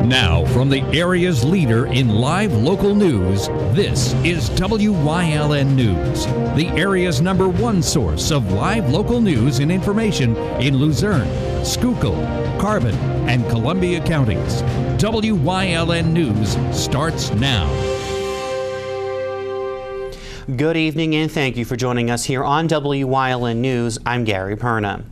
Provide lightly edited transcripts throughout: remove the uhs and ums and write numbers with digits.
Now, from the area's leader in live local news, this is WYLN News, the area's #1 source of live local news and information in Luzerne, Schuylkill, Carbon, and Columbia counties. WYLN News starts now. Good evening and thank you for joining us here on WYLN News. I'm Gary Perna.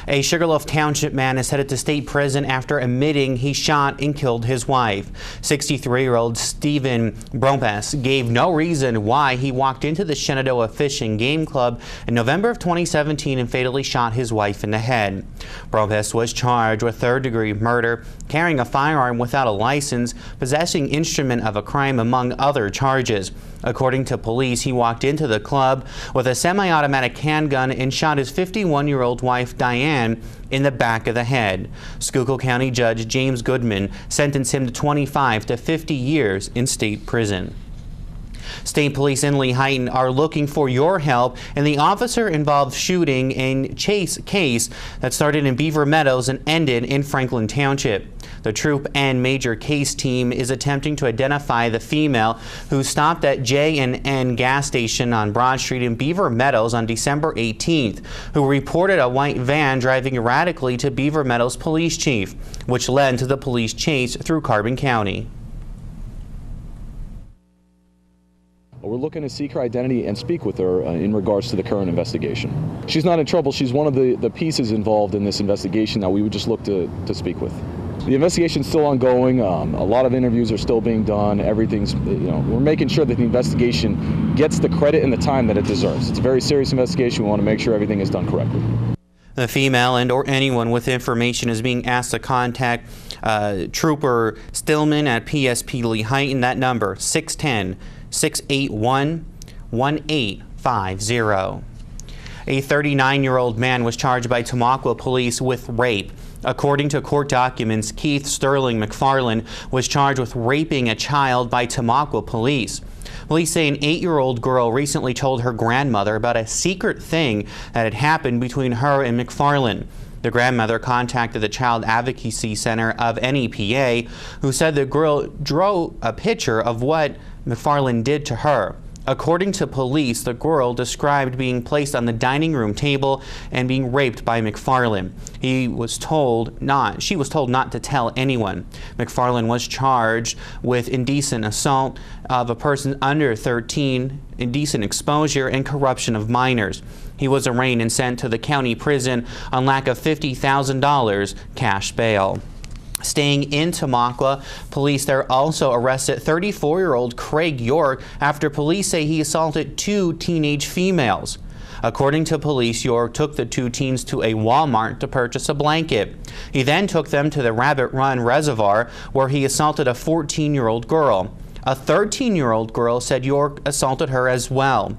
A Sugarloaf Township man is headed to state prison after admitting he shot and killed his wife. 63-year-old Stephen Brompes gave no reason why he walked into the Shenandoah Fish and Game Club in November of 2017 and fatally shot his wife in the head. Brompes was charged with third-degree murder, carrying a firearm without a license, possessing instrument of a crime, among other charges. According to police, he walked into the club with a semi-automatic handgun and shot his 51-year-old wife, Diane, in the back of the head. Schuylkill County Judge James Goodman sentenced him to 25 to 50 years in state prison. State police in Lehighton are looking for your help in the officer-involved shooting and chase case that started in Beaver Meadows and ended in Franklin Township. The troop and major case team is attempting to identify the female who stopped at J&N gas station on Broad Street in Beaver Meadows on December 18th, who reported a white van driving erratically to Beaver Meadows police chief, which led to the police chase through Carbon County. We're looking to seek her identity and speak with her in regards to the current investigation. She's not in trouble. She's one of the pieces involved in this investigation that we would just look to speak with. The investigation's still ongoing. A lot of interviews are still being done. Everything's, we're making sure that the investigation gets the credit and the time that it deserves. It's a very serious investigation. We want to make sure everything is done correctly. The female and or anyone with information is being asked to contact Trooper Stillman at PSP Lehighton. That number, 610-681-1850. A 39-year-old man was charged by Tamaqua police with rape. According to court documents, Keith Sterling McFarland was charged with raping a child by Tamaqua police. Police say an 8-year-old girl recently told her grandmother about a secret thing that had happened between her and McFarland. The grandmother contacted the Child Advocacy Center of NEPA, who said the girl drew a picture of what McFarland did to her. According to police, the girl described being placed on the dining room table and being raped by McFarland. She was told not to tell anyone. McFarland was charged with indecent assault of a person under 13, indecent exposure, and corruption of minors. He was arraigned and sent to the county prison on lack of $50,000 cash bail. Staying in Tamaqua, police there also arrested 34-year-old Craig York after police say he assaulted 2 teenage females. According to police, York took the 2 teens to a Walmart to purchase a blanket. He then took them to the Rabbit Run Reservoir, where he assaulted a 14-year-old girl. A 13-year-old girl said York assaulted her as well.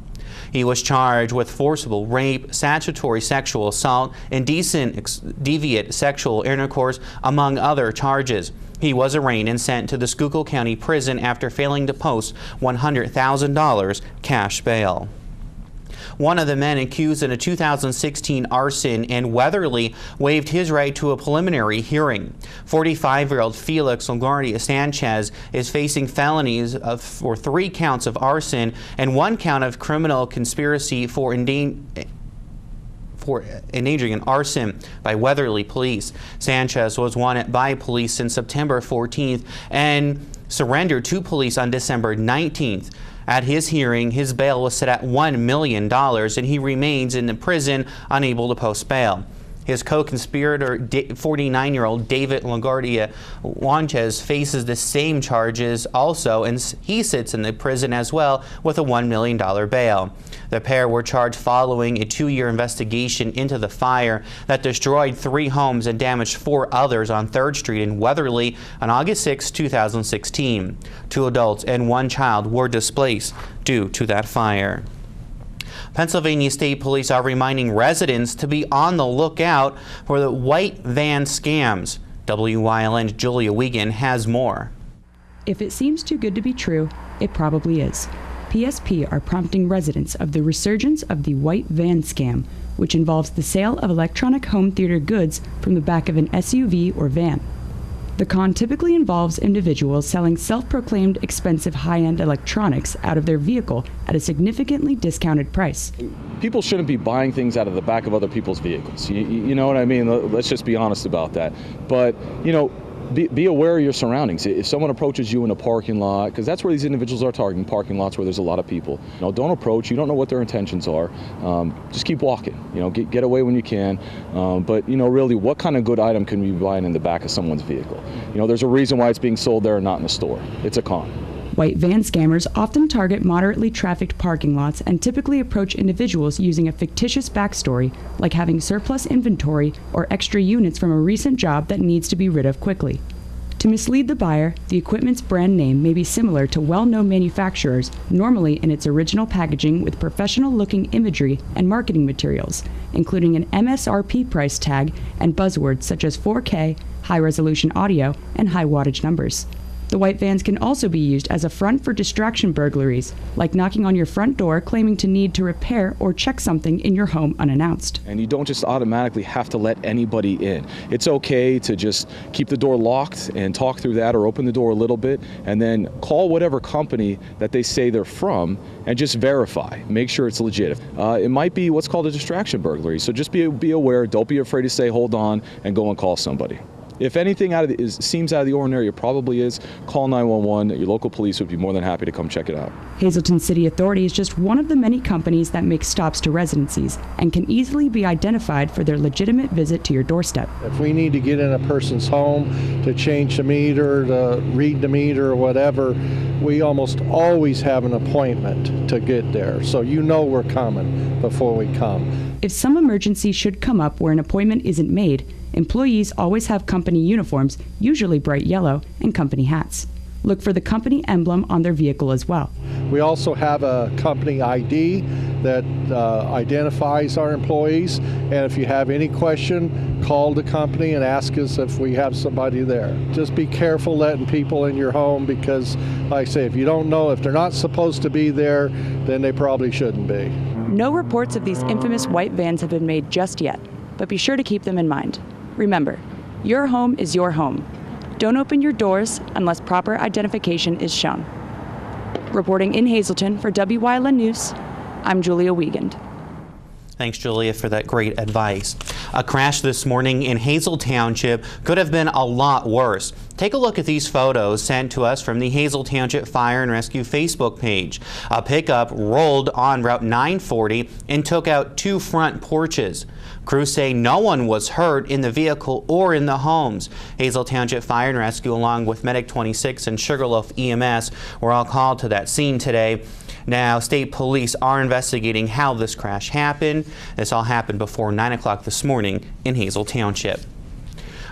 He was charged with forcible rape, statutory sexual assault, indecent, deviant sexual intercourse, among other charges. He was arraigned and sent to the Schuylkill County Prison after failing to post $100,000 cash bail. One of the men accused in a 2016 arson in Weatherly waived his right to a preliminary hearing. 45-year-old Felix LaGuardia Sanchez is facing felonies for 3 counts of arson and 1 count of criminal conspiracy for endangering an arson by Weatherly police. Sanchez was wanted by police since September 14th and surrendered to police on December 19th. At his hearing, his bail was set at $1 million, and he remains in the prison unable to post bail. His co-conspirator, 49-year-old David LaGuardia Sanchez, faces the same charges also, and he sits in the prison as well with a $1 million bail. The pair were charged following a 2-year investigation into the fire that destroyed 3 homes and damaged 4 others on 3rd Street in Weatherly on August 6, 2016. 2 adults and 1 child were displaced due to that fire. Pennsylvania State Police are reminding residents to be on the lookout for the white van scams. WYLN's Julia Wiegand has more. If it seems too good to be true, it probably is. PSP are prompting residents of the resurgence of the white van scam, which involves the sale of electronic home theater goods from the back of an SUV or van. The con typically involves individuals selling self-proclaimed expensive high-end electronics out of their vehicle at a significantly discounted price. People shouldn't be buying things out of the back of other people's vehicles. You know what I mean? Let's just be honest about that. But, you know, be aware of your surroundings. If someone approaches you in a parking lot, because that's where these individuals are targeting, parking lots where there's a lot of people. You know, don't approach. You don't know what their intentions are. Just keep walking. You know, get away when you can. But, you know, really, what kind of good item can you be buying in the back of someone's vehicle? You know, there's a reason why it's being sold there and not in the store. It's a con. White van scammers often target moderately trafficked parking lots and typically approach individuals using a fictitious backstory, like having surplus inventory or extra units from a recent job that needs to be rid of quickly. To mislead the buyer, the equipment's brand name may be similar to well-known manufacturers, normally in its original packaging with professional-looking imagery and marketing materials, including an MSRP price tag and buzzwords such as 4K, high-resolution audio, and high-wattage numbers. The white vans can also be used as a front for distraction burglaries, like knocking on your front door claiming to need to repair or check something in your home unannounced. And you don't just automatically have to let anybody in. It's okay to just keep the door locked and talk through that, or open the door a little bit and then call whatever company that they say they're from and just verify. Make sure it's legit. It might be what's called a distraction burglary, so just be aware. Don't be afraid to say hold on and go and call somebody. If anything seems out of the ordinary, it probably is. Call 911. Your local police would be more than happy to come check it out. Hazleton City Authority is just one of the many companies that make stops to residencies and can easily be identified for their legitimate visit to your doorstep. If we need to get in a person's home to change the meter, to read the meter or whatever, we almost always have an appointment to get there. So you know we're coming before we come. If some emergency should come up where an appointment isn't made, employees always have company uniforms, usually bright yellow, and company hats. Look for the company emblem on their vehicle as well. We also have a company ID that identifies our employees, and if you have any question, call the company and ask us if we have somebody there. Just be careful letting people in your home because, like I say, if you don't know if they're not supposed to be there, then they probably shouldn't be. No reports of these infamous white vans have been made just yet, but be sure to keep them in mind. Remember, your home is your home. Don't open your doors unless proper identification is shown. Reporting in Hazleton for WYLN News, I'm Julia Wiegand. Thanks, Julia, for that great advice. A crash this morning in Hazel Township could have been a lot worse. Take a look at these photos sent to us from the Hazel Township Fire and Rescue Facebook page. A pickup rolled on Route 940 and took out two front porches. Crews say no one was hurt in the vehicle or in the homes. Hazel Township Fire and Rescue, along with Medic 26 and Sugarloaf EMS, were all called to that scene today. Now, state police are investigating how this crash happened. This all happened before 9 o'clock this morning in Hazel Township.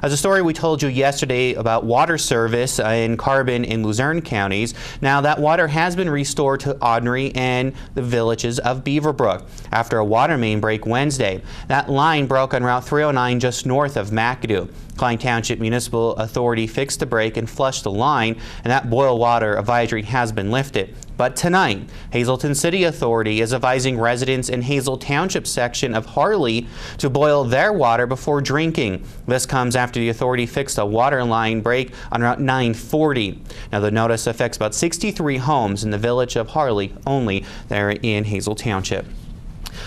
As a story we told you yesterday about water service in Carbon and Luzerne counties, now that water has been restored to Audrey and the villages of Beaverbrook after a water main break Wednesday. That line broke on Route 309 just north of McAdoo. Klein Township Municipal Authority fixed the break and flushed the line, and that boil water advisory has been lifted. But tonight, Hazleton City Authority is advising residents in Hazel Township section of Harley to boil their water before drinking. This comes after the authority fixed a water line break on Route 940. Now, the notice affects about 63 homes in the village of Harley only there in Hazel Township.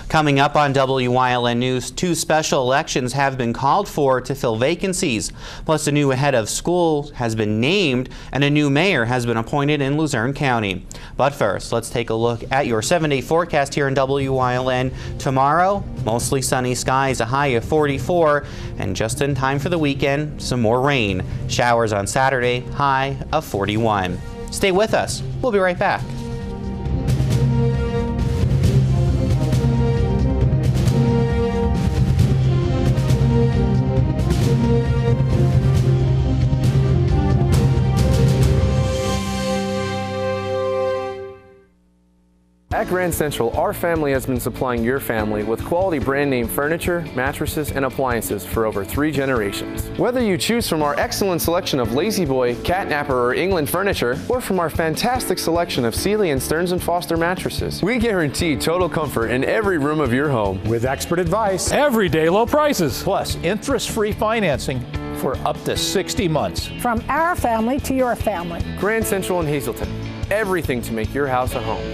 Coming up on WYLN News, 2 special elections have been called for to fill vacancies. Plus, a new head of school has been named and a new mayor has been appointed in Luzerne County. But first, let's take a look at your 7-day forecast here in WYLN. Tomorrow, mostly sunny skies, a high of 44, and just in time for the weekend, some more rain. Showers on Saturday, high of 41. Stay with us. We'll be right back. At Grand Central, our family has been supplying your family with quality brand name furniture, mattresses, and appliances for over 3 generations. Whether you choose from our excellent selection of Lazy Boy, Catnapper, or England furniture, or from our fantastic selection of Sealy and Stearns & Foster mattresses, we guarantee total comfort in every room of your home. With expert advice, everyday low prices, plus interest-free financing for up to 60 months. From our family to your family. Grand Central in Hazleton. Everything to make your house a home.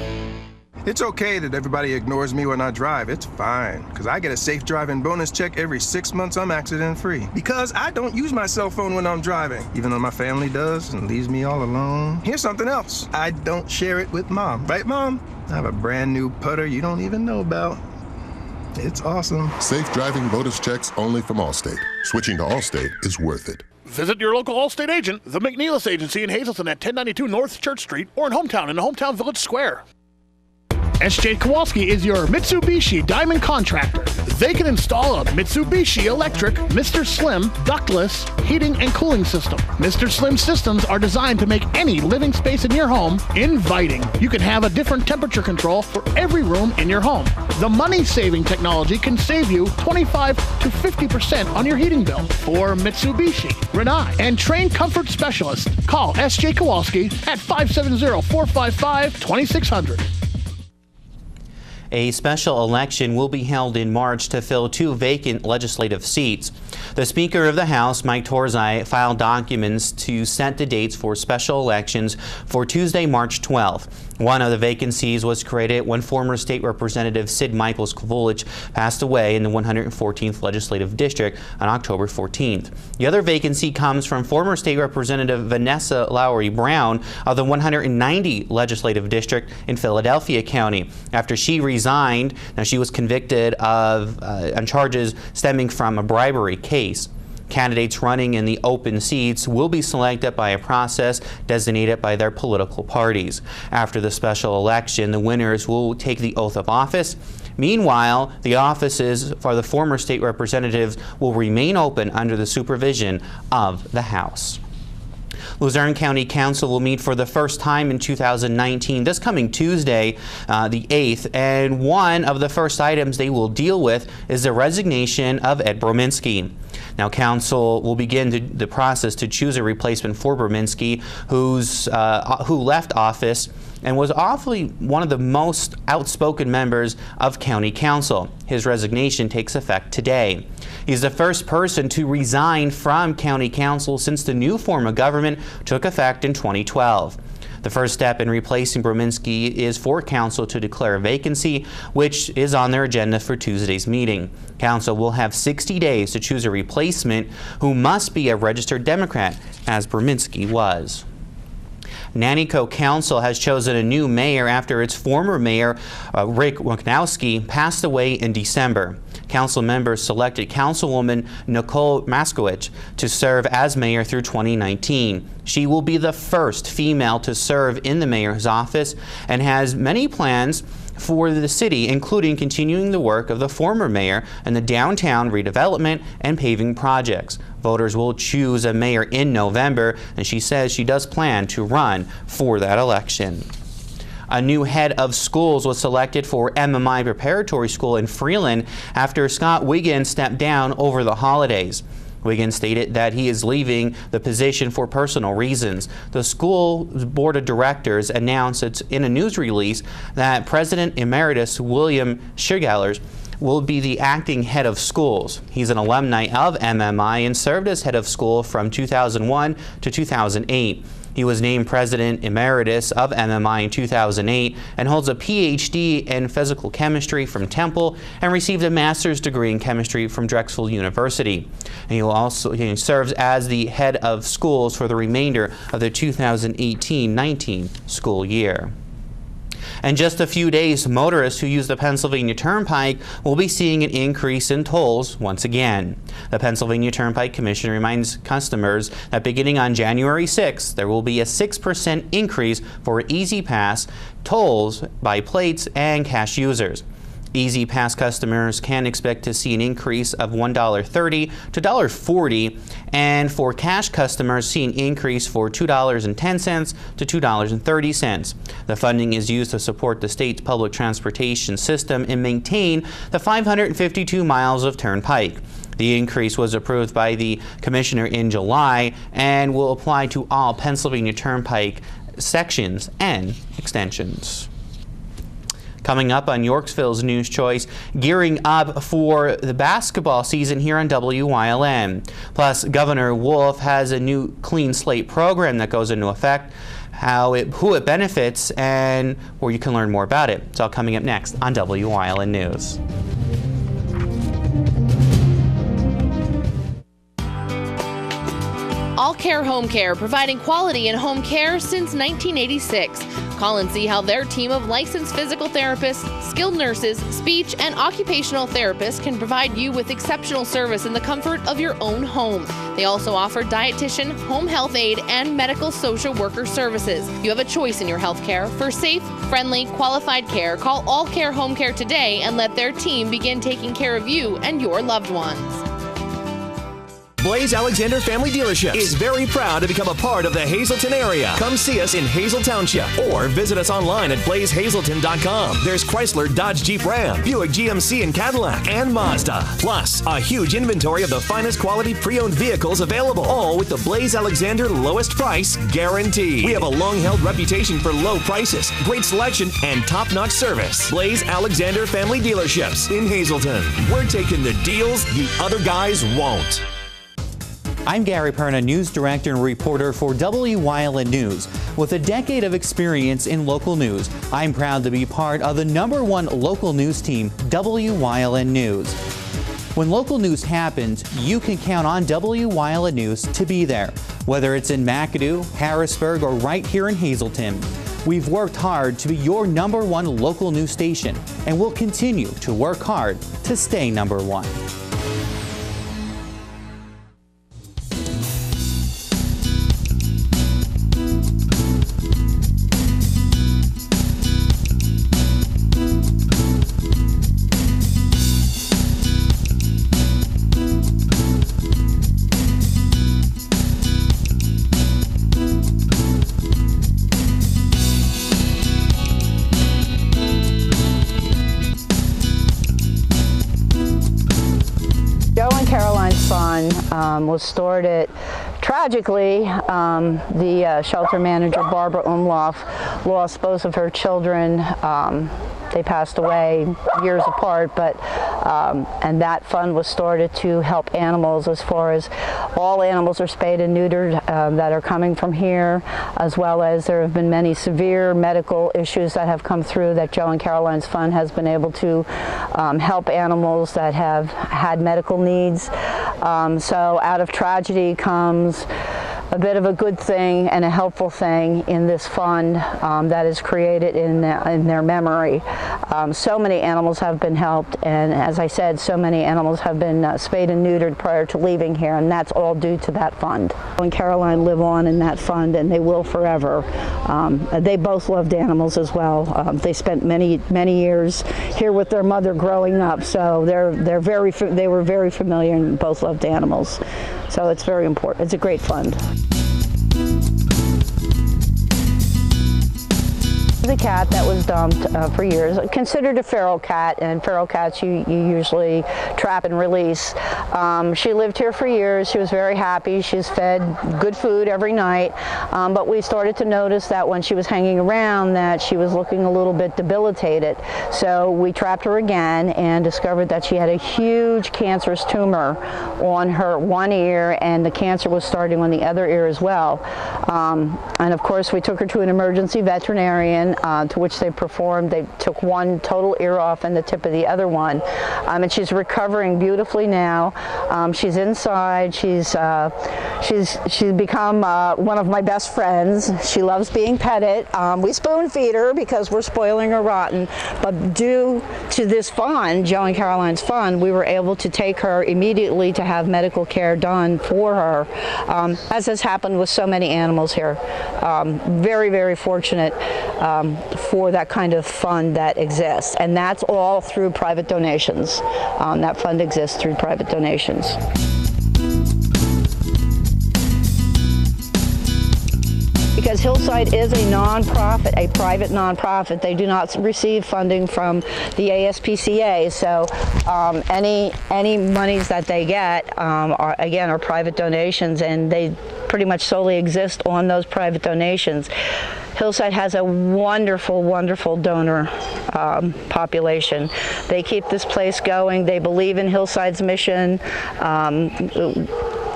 It's okay that everybody ignores me when I drive. It's fine, because I get a safe driving bonus check every 6 months I'm accident-free. Because I don't use my cell phone when I'm driving, even though my family does and leaves me all alone. Here's something else. I don't share it with Mom. Right, Mom? I have a brand new putter you don't even know about. It's awesome. Safe driving bonus checks only from Allstate. Switching to Allstate is worth it. Visit your local Allstate agent, the McNeilis Agency in Hazleton at 1092 North Church Street, or in Hometown in the Hometown Village Square. S.J. Kowalski is your Mitsubishi Diamond contractor. They can install a Mitsubishi electric Mr. Slim ductless heating and cooling system. Mr. Slim systems are designed to make any living space in your home inviting. You can have a different temperature control for every room in your home. The money-saving technology can save you 25 to 50% on your heating bill. For Mitsubishi, Rinnai, and trained comfort specialists, call S.J. Kowalski at 570-455-2600. A special election will be held in March to fill 2 vacant legislative seats. The Speaker of the House, Mike Torzai, filed documents to set the dates for special elections for Tuesday, March 12th. One of the vacancies was created when former State Representative Sid Michaels Kovulich passed away in the 114th Legislative District on October 14th. The other vacancy comes from former State Representative Vanessa Lowry Brown of the 190 Legislative District in Philadelphia County after she resigned. Now, she was convicted of on charges stemming from a bribery case. Candidates running in the open seats will be selected by a process designated by their political parties. After the special election, the winners will take the oath of office. Meanwhile, the offices for the former state representatives will remain open under the supervision of the House. Luzerne County Council will meet for the first time in 2019 this coming Tuesday, the 8th, and one of the first items they will deal with is the resignation of Ed Brominski. Now, Council will begin the process to choose a replacement for Brominski, who left office and was awfully one of the most outspoken members of County Council. His resignation takes effect today. He's the first person to resign from County Council since the new form of government took effect in 2012. The first step in replacing Brominski is for Council to declare a vacancy, which is on their agenda for Tuesday's meeting. Council will have 60 days to choose a replacement who must be a registered Democrat, as Brominski was. Nanticoke Council has chosen a new mayor after its former mayor, Rick Winknowski, passed away in December. Council members selected Councilwoman Nicole Maskowicz to serve as mayor through 2019. She will be the first female to serve in the mayor's office and has many plans for the city, including continuing the work of the former mayor and the downtown redevelopment and paving projects. Voters will choose a mayor in November, and she says she does plan to run for that election. A new head of schools was selected for MMI Preparatory School in Freeland after Scott Wiggins stepped down over the holidays. Wiggins stated that he is leaving the position for personal reasons. The school board of directors announced in a news release that President Emeritus William Schigallers will be the acting head of schools. He's an alumni of MMI and served as head of school from 2001 to 2008. He was named President Emeritus of MMI in 2008 and holds a PhD in physical chemistry from Temple and received a master's degree in chemistry from Drexel University. And he serves as the head of schools for the remainder of the 2018-19 school year. In just a few days, motorists who use the Pennsylvania Turnpike will be seeing an increase in tolls once again. The Pennsylvania Turnpike Commission reminds customers that beginning on January 6th, there will be a 6% increase for E-ZPass tolls by plates and cash users. E-ZPass customers can expect to see an increase of $1.30 to $1.40, and for cash customers, see an increase for $2.10 to $2.30. The funding is used to support the state's public transportation system and maintain the 552 miles of turnpike. The increase was approved by the commissioner in July and will apply to all Pennsylvania Turnpike sections and extensions. Coming up on Yorksville's News Choice, gearing up for the basketball season here on WYLN. Plus, Governor Wolf has a new clean slate program that goes into effect, who it benefits, and where you can learn more about it. It's all coming up next on WYLN News. All Care Home Care, providing quality in home care since 1986. Call and see how their team of licensed physical therapists, skilled nurses, speech, and occupational therapists can provide you with exceptional service in the comfort of your own home. They also offer dietitian, home health aide, and medical social worker services. You have a choice in your health care. For safe, friendly, qualified care, call All Care Home Care today and let their team begin taking care of you and your loved ones. Blaze Alexander Family Dealership is very proud to become a part of the Hazleton area. Come see us in Hazel Township or visit us online at blazehazleton.com. There's Chrysler, Dodge, Jeep, Ram, Buick, GMC, and Cadillac, and Mazda. Plus, a huge inventory of the finest quality pre-owned vehicles available, all with the Blaze Alexander lowest price guarantee. We have a long-held reputation for low prices, great selection, and top-notch service. Blaze Alexander Family Dealerships in Hazleton. We're taking the deals the other guys won't. I'm Gary Perna, news director and reporter for WYLN News. With a decade of experience in local news, I'm proud to be part of the #1 local news team, WYLN News. When local news happens, you can count on WYLN News to be there, whether it's in McAdoo, Harrisburg, or right here in Hazleton. We've worked hard to be your #1 local news station, and we'll continue to work hard to stay #1. Was started tragically. The shelter manager, Barbara Umlauf, lost both of her children. They passed away years apart, and that fund was started to help animals, as far as all animals are spayed and neutered that are coming from here, as well as there have been many severe medical issues that have come through that Joe and Caroline's Fund has been able to help animals that have had medical needs. So out of tragedy comes a bit of a good thing and a helpful thing in this fund that is created in their memory. So many animals have been helped, and as I said, so many animals have been spayed and neutered prior to leaving here, and that's all due to that fund. And Caroline live on in that fund, and they will forever. They both loved animals as well. They spent many years here with their mother growing up, so they were very familiar and both loved animals. So it's very important. It's a great fund. The cat that was dumped for years, considered a feral cat, and feral cats you usually trap and release. She lived here for years. She was very happy. She's fed good food every night, but we started to notice that when she was hanging around that she was looking a little bit debilitated. So we trapped her again and discovered that she had a huge cancerous tumor on her one ear, and the cancer was starting on the other ear as well. And of course we took her to an emergency veterinarian, to which they took one total ear off and the tip of the other one. And she's recovering beautifully now. She's inside. She's become one of my best friends. She loves being petted. We spoon feed her because we're spoiling her rotten. But due to this fund, Joe and Caroline's Fund, we were able to take her immediately to have medical care done for her, as has happened with so many animals here. Very, very fortunate for that kind of fund that exists, and that's all through private donations. That fund exists through private donations. Because Hillside is a nonprofit, a private nonprofit. They do not receive funding from the ASPCA, so any monies that they get are private donations, and they pretty much solely exist on those private donations. Hillside has a wonderful, wonderful donor population. They keep this place going. They believe in Hillside's mission.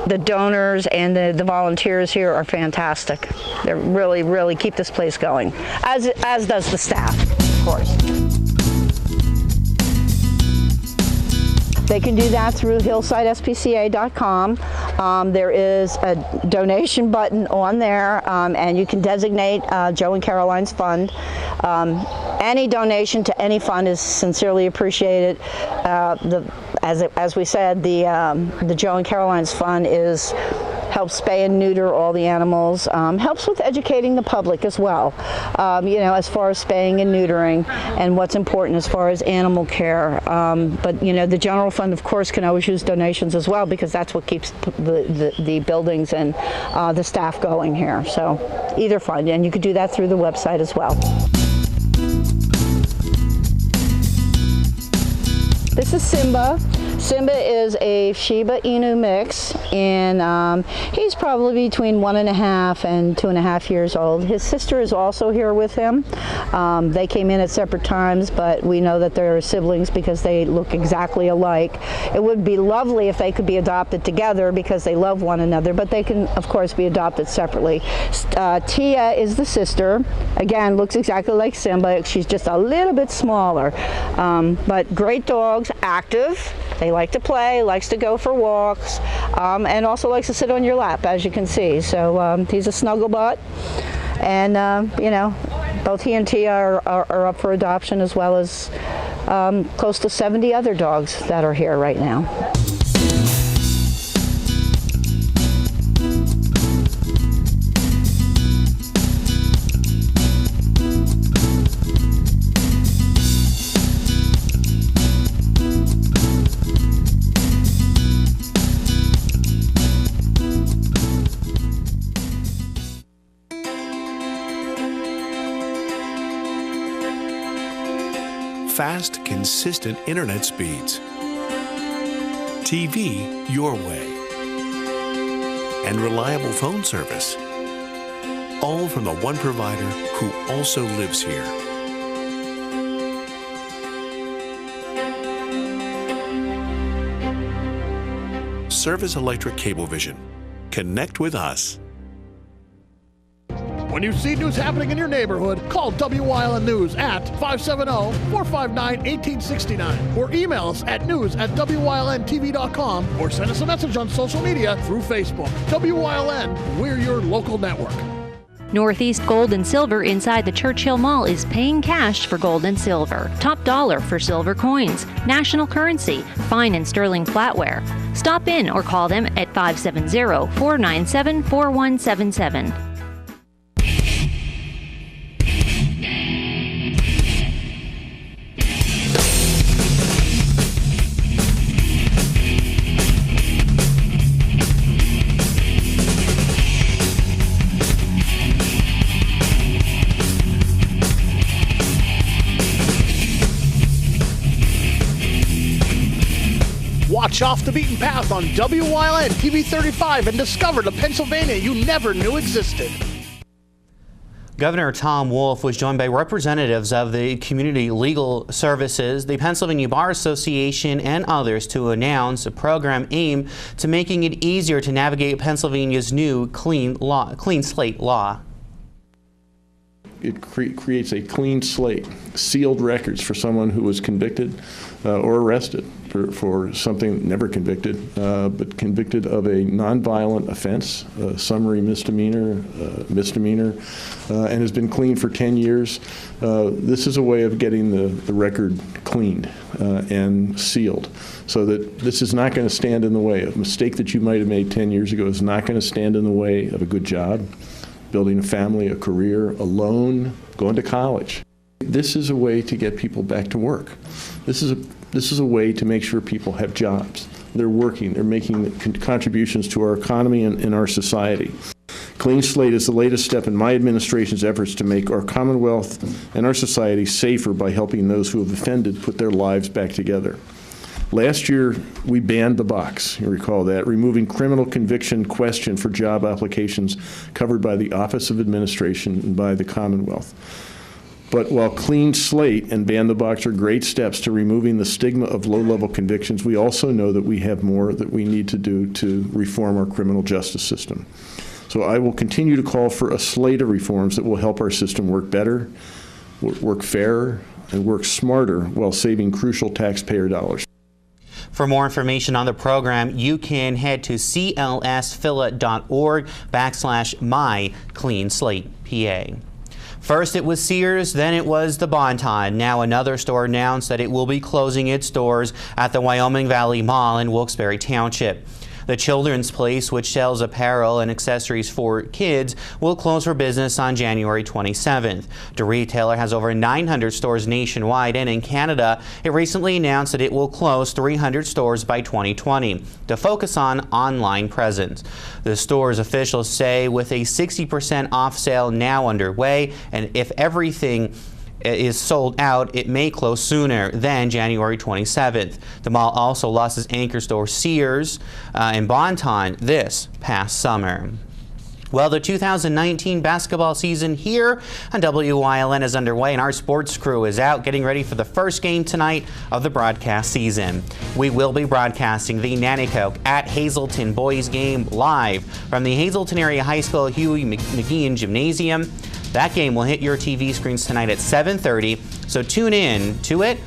The donors and the volunteers here are fantastic. They really keep this place going, as does the staff, of course. They can do that through hillsidespca.com. There is a donation button on there, and you can designate Joe and Caroline's fund. Any donation to any fund is sincerely appreciated. As we said, the Joe and Caroline's fund helps spay and neuter all the animals, helps with educating the public as well, as far as spaying and neutering and what's important as far as animal care. But the general fund, of course, can always use donations as well, because that's what keeps the buildings and the staff going here. So either fund, and you could do that through the website as well. This is Simba. Simba is a Shiba Inu mix, and he's probably between 1.5 and 2.5 years old. His sister is also here with him. They came in at separate times, but we know that they're siblings because they look exactly alike. It would be lovely if they could be adopted together because they love one another, but they can, of course, be adopted separately. Tia is the sister. Again, looks exactly like Simba. She's just a little bit smaller, but great dogs, active. They like to play, likes to go for walks, and also likes to sit on your lap, as you can see. So he's a snuggle butt, and both he and Tia are up for adoption, as well as close to 70 other dogs that are here right now. Fast, consistent internet speeds, TV your way, and reliable phone service, all from the one provider who also lives here. Service Electric Cablevision. Connect with us. When you see news happening in your neighborhood, call WYLN News at 570-459-1869 or email us at news@WYLNTV.com or send us a message on social media through Facebook. WYLN, we're your local network. Northeast Gold and Silver inside the Churchill Mall is paying cash for gold and silver. Top dollar for silver coins. National currency. Fine and sterling flatware. Stop in or call them at 570-497-4177. Watch Off the Beaten Path on WYLN TV 35 and discover the Pennsylvania you never knew existed. Governor Tom Wolf was joined by representatives of the Community Legal Services, the Pennsylvania Bar Association, and others to announce a program aimed to making it easier to navigate Pennsylvania's new clean slate law. It creates a clean slate, sealed records for someone who was convicted or arrested for something never convicted, but convicted of a nonviolent offense, a summary misdemeanor, and has been clean for 10 years. This is a way of getting the record cleaned and sealed, so that this is not going to stand in the way. A mistake that you might have made 10 years ago is not going to stand in the way of a good job, building a family, a career, a loan, going to college. This is a way to get people back to work. This is a way to make sure people have jobs. They're working, they're making contributions to our economy and our society. Clean Slate is the latest step in my administration's efforts to make our Commonwealth and our society safer by helping those who have offended put their lives back together. Last year, we banned the box, you recall that, removing criminal conviction question for job applications covered by the Office of Administration and by the Commonwealth. But while Clean Slate and Ban the Box are great steps to removing the stigma of low-level convictions, we also know that we have more that we need to do to reform our criminal justice system. So I will continue to call for a slate of reforms that will help our system work better, work fairer, and work smarter while saving crucial taxpayer dollars. For more information on the program, you can head to clsphila.org/mycleanslatepa. First it was Sears, then it was the Bon-Ton. Now another store announced that it will be closing its doors at the Wyoming Valley Mall in Wilkes-Barre Township. The Children's Place, which sells apparel and accessories for kids, will close for business on January 27th. The retailer has over 900 stores nationwide, and in Canada, it recently announced that it will close 300 stores by 2020 to focus on online presence. The store's officials say with a 60% off sale now underway, and if everything is sold out, it may close sooner than January 27th. The mall also lost its anchor store Sears and Bon-Ton this past summer. Well, the 2019 basketball season here on WYLN is underway, and our sports crew is out getting ready for the first game tonight of the broadcast season. We will be broadcasting the Nanticoke at Hazleton boys game live from the Hazleton Area High School Huey McGeehan Gymnasium. That game will hit your TV screens tonight at 7:30, so tune in to it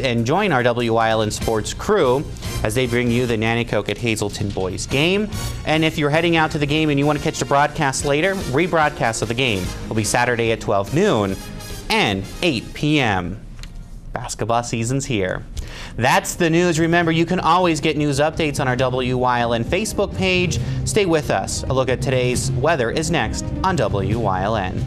and join our WYLN sports crew as they bring you the Nanticoke at Hazleton boys game. And if you're heading out to the game and you want to catch the broadcast later, rebroadcast of the game will be Saturday at 12 noon and 8 p.m. Basketball season's here. That's the news. Remember, you can always get news updates on our WYLN Facebook page. Stay with us. A look at today's weather is next on WYLN.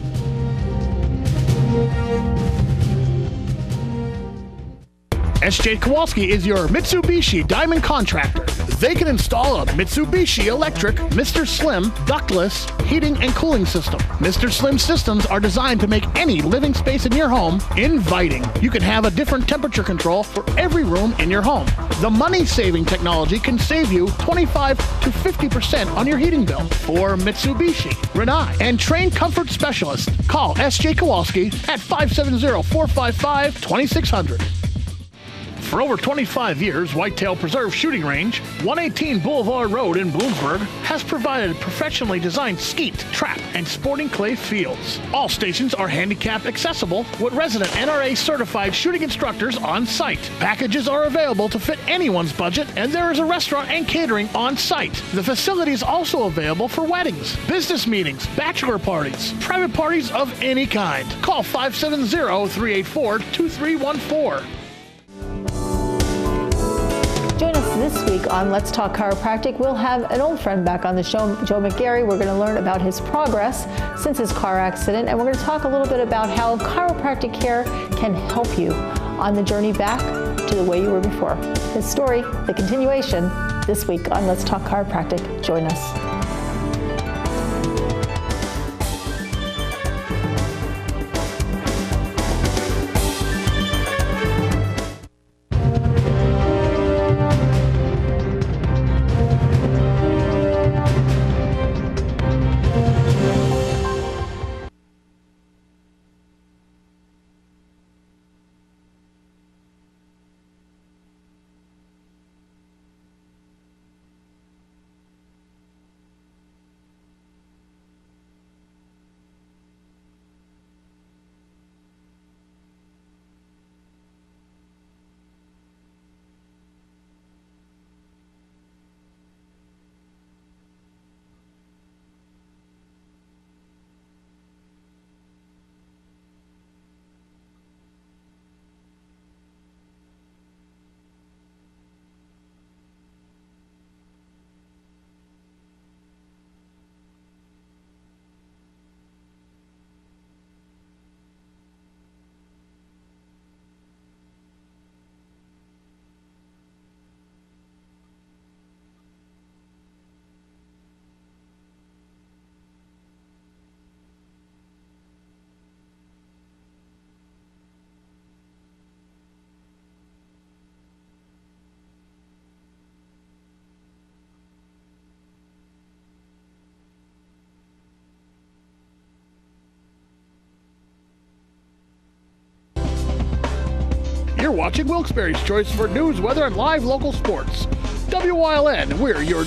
SJ Kowalski is your Mitsubishi Diamond Contractor. They can install a Mitsubishi electric Mr. Slim ductless heating and cooling system. Mr. Slim systems are designed to make any living space in your home inviting. You can have a different temperature control for every room in your home. The money-saving technology can save you 25 to 50% on your heating bill. For Mitsubishi, Rinnai, and trained comfort specialists, call SJ Kowalski at 570-455-2600. For over 25 years, Whitetail Preserve Shooting Range, 118 Boulevard Road in Bloomsburg, has provided professionally designed skeet, trap, and sporting clay fields. All stations are handicap accessible with resident NRA certified shooting instructors on site. Packages are available to fit anyone's budget, and there is a restaurant and catering on site. The facility is also available for weddings, business meetings, bachelor parties, private parties of any kind. Call 570-384-2314. Join us this week on Let's Talk Chiropractic. We'll have an old friend back on the show, Joe McGarry. We're going to learn about his progress since his car accident, and we're going to talk a little bit about how chiropractic care can help you on the journey back to the way you were before. His story, the continuation, this week on Let's Talk Chiropractic. Join us. You're watching Wilkes-Barre's Choice for news, weather, and live local sports. WYLN, we're your